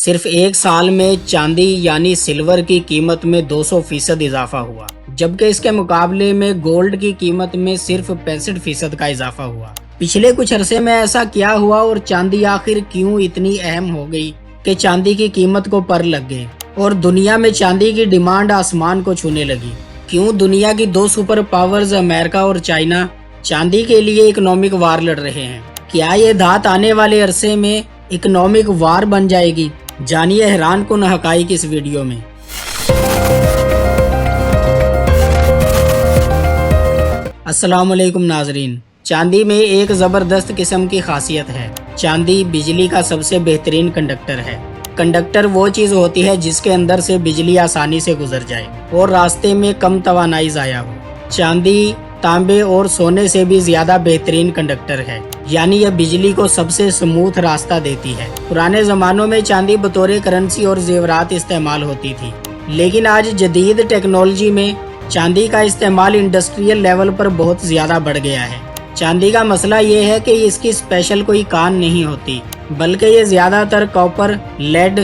صرف ایک سال میں چاندی یعنی سلور کی قیمت میں 200% اضافہ ہوا، جبکہ اس کے مقابلے میں گولڈ کی قیمت میں صرف 65% کا اضافہ ہوا۔ پچھلے کچھ عرصے میں ایسا کیا ہوا اور چاندی آخر کیوں اتنی اہم ہو گئی کہ چاندی کی قیمت کو پر لگ گئے اور دنیا میں چاندی کی ڈیمانڈ آسمان کو چھونے لگی؟ کیوں دنیا کی دو سپر پاورز امریکہ اور چائنا چاندی کے لیے اکنامک وار لڑ رہے ہیں؟ کیا یہ دھات آنے والے عرصے میں اکنامک وار بن جائے گی؟ جانیے حیران کن حقائق اس ویڈیو میں۔ السلام علیکم ناظرین، چاندی میں ایک زبردست قسم کی خاصیت ہے۔ چاندی بجلی کا سب سے بہترین کنڈکٹر ہے۔ کنڈکٹر وہ چیز ہوتی ہے جس کے اندر سے بجلی آسانی سے گزر جائے اور راستے میں کم توانائی ضائع ہو۔ چاندی تانبے اور سونے سے بھی زیادہ بہترین کنڈکٹر ہے، یعنی یہ بجلی کو سب سے سموتھ راستہ دیتی ہے۔ پرانے زمانوں میں چاندی بطور کرنسی اور زیورات استعمال ہوتی تھی، لیکن آج جدید ٹیکنالوجی میں چاندی کا استعمال انڈسٹریل لیول پر بہت زیادہ بڑھ گیا ہے۔ چاندی کا مسئلہ یہ ہے کہ اس کی اسپیشل کوئی کان نہیں ہوتی، بلکہ یہ زیادہ تر کاپر، لیڈ،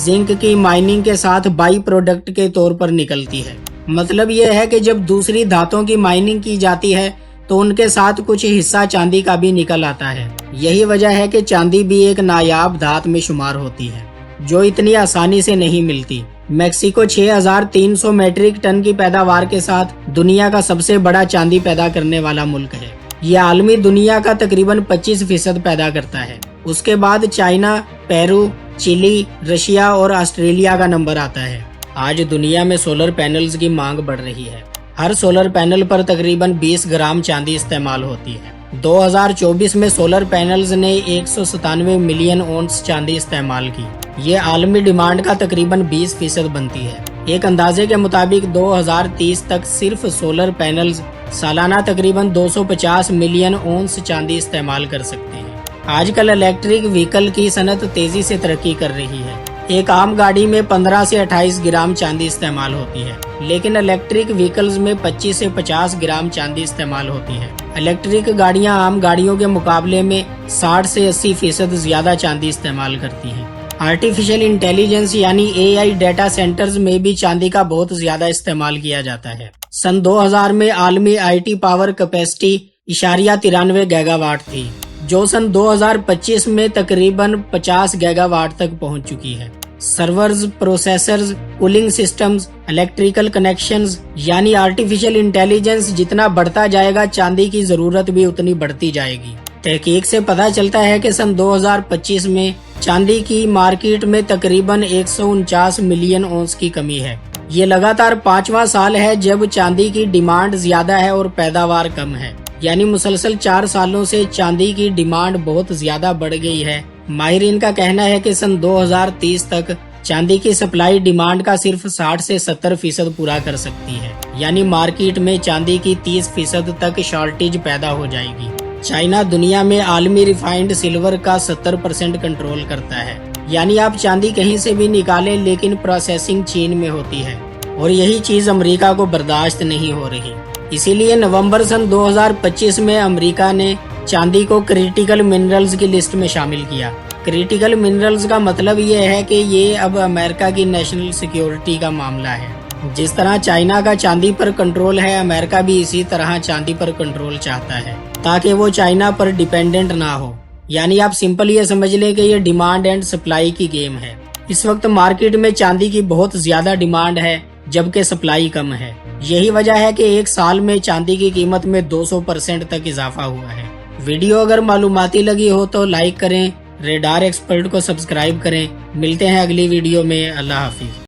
زنک کی مائننگ کے ساتھ بائی پروڈکٹ کے طور پر نکلتی ہے۔ مطلب یہ ہے کہ جب دوسری دھاتوں کی مائننگ کی جاتی ہے تو ان کے ساتھ کچھ حصہ چاندی کا بھی نکل آتا ہے۔ یہی وجہ ہے کہ چاندی بھی ایک نایاب دھات میں شمار ہوتی ہے جو اتنی آسانی سے نہیں ملتی۔ میکسیکو 6300 میٹرک ٹن کی پیداوار کے ساتھ دنیا کا سب سے بڑا چاندی پیدا کرنے والا ملک ہے۔ یہ عالمی دنیا کا تقریباً 25% پیدا کرتا ہے۔ اس کے بعد چائنا، پیرو، چلی، رشیا اور آسٹریلیا کا نمبر آتا ہے۔ آج دنیا میں سولر پینلز کی مانگ بڑھ رہی ہے۔ ہر سولر پینل پر تقریباً 20 گرام چاندی استعمال ہوتی ہے۔ 2024 میں سولر پینلز نے 197 ملین اونس چاندی استعمال کی۔ یہ عالمی ڈیمانڈ کا تقریباً 20% بنتی ہے۔ ایک اندازے کے مطابق 2030 تک صرف سولر پینلز سالانہ تقریباً 250 ملین اونس چاندی استعمال کر سکتے ہیں۔ آج کل الیکٹرک وہیکل کی صنعت تیزی سے ترقی کر رہی ہے۔ ایک عام گاڑی میں 15 سے 28 گرام چاندی استعمال ہوتی ہے، لیکن الیکٹرک وہیکلز میں 25 سے 50 گرام چاندی استعمال ہوتی ہے۔ الیکٹرک گاڑیاں عام گاڑیوں کے مقابلے میں 60 سے 80% زیادہ چاندی استعمال کرتی ہیں۔ آرٹیفیشل انٹیلیجنس یعنی AI ڈیٹا سینٹرز میں بھی چاندی کا بہت زیادہ استعمال کیا جاتا ہے۔ سن 2000 میں عالمی IT power capacity 93 gigawatt تھی، جو سن 2025 میں تقریباً 50 گیگا واٹ تک پہنچ چکی ہے۔ Servers, processors, cooling systems, electrical connections یعنی آرٹیفیشل انٹیلیجنس جتنا بڑھتا جائے گا، چاندی کی ضرورت بھی اتنی بڑھتی جائے گی۔ تحقیق سے پتہ چلتا ہے کہ سن 2025 میں چاندی کی مارکیٹ میں تقریباً 149 ملین اونس کی کمی ہے۔ یہ لگاتار 5واں سال ہے جب چاندی کی ڈیمانڈ زیادہ ہے اور پیداوار کم ہے، یعنی مسلسل 4 سالوں سے چاندی کی ڈیمانڈ بہت زیادہ بڑھ گئی ہے۔ ماہرین کا کہنا ہے کہ سن 2030 تک چاندی کی سپلائی ڈیمانڈ کا صرف 60 سے 70% پورا کر سکتی ہے، یعنی مارکیٹ میں چاندی کی 30% تک شارٹیج پیدا ہو جائے گی۔ چائنا دنیا میں عالمی ریفائنڈ سلور کا 70% کنٹرول کرتا ہے، یعنی آپ چاندی کہیں سے بھی نکالیں لیکن پروسیسنگ چین میں ہوتی ہے، اور یہی چیز امریکہ کو برداشت نہیں ہو رہی۔ اسی لیے نومبر سن 2025 میں امریکہ نے چاندی کو کریٹیکل منرلز کی لسٹ میں شامل کیا۔ کریٹیکل منرلز کا مطلب یہ ہے کہ یہ اب امریکہ کی نیشنل سیکیورٹی کا معاملہ ہے۔ جس طرح چائنا کا چاندی پر کنٹرول ہے، امریکہ بھی اسی طرح چاندی پر کنٹرول چاہتا ہے تاکہ وہ چائنا پر ڈیپینڈنٹ نہ ہو۔ یعنی آپ سمپل یہ سمجھ لیں کہ یہ ڈیمانڈ اینڈ سپلائی کی گیم ہے۔ اس وقت مارکیٹ میں چاندی کی بہت زیادہ ڈیمانڈ ہے جبکہ سپلائی کم ہے۔ یہی وجہ ہے کہ ایک سال میں چاندی کی قیمت میں 200% تک اضافہ ہوا ہے۔ ویڈیو اگر معلوماتی لگی ہو تو لائک کریں، ریڈار ایکسپرٹ کو سبسکرائب کریں۔ ملتے ہیں اگلی ویڈیو میں۔ اللہ حافظ۔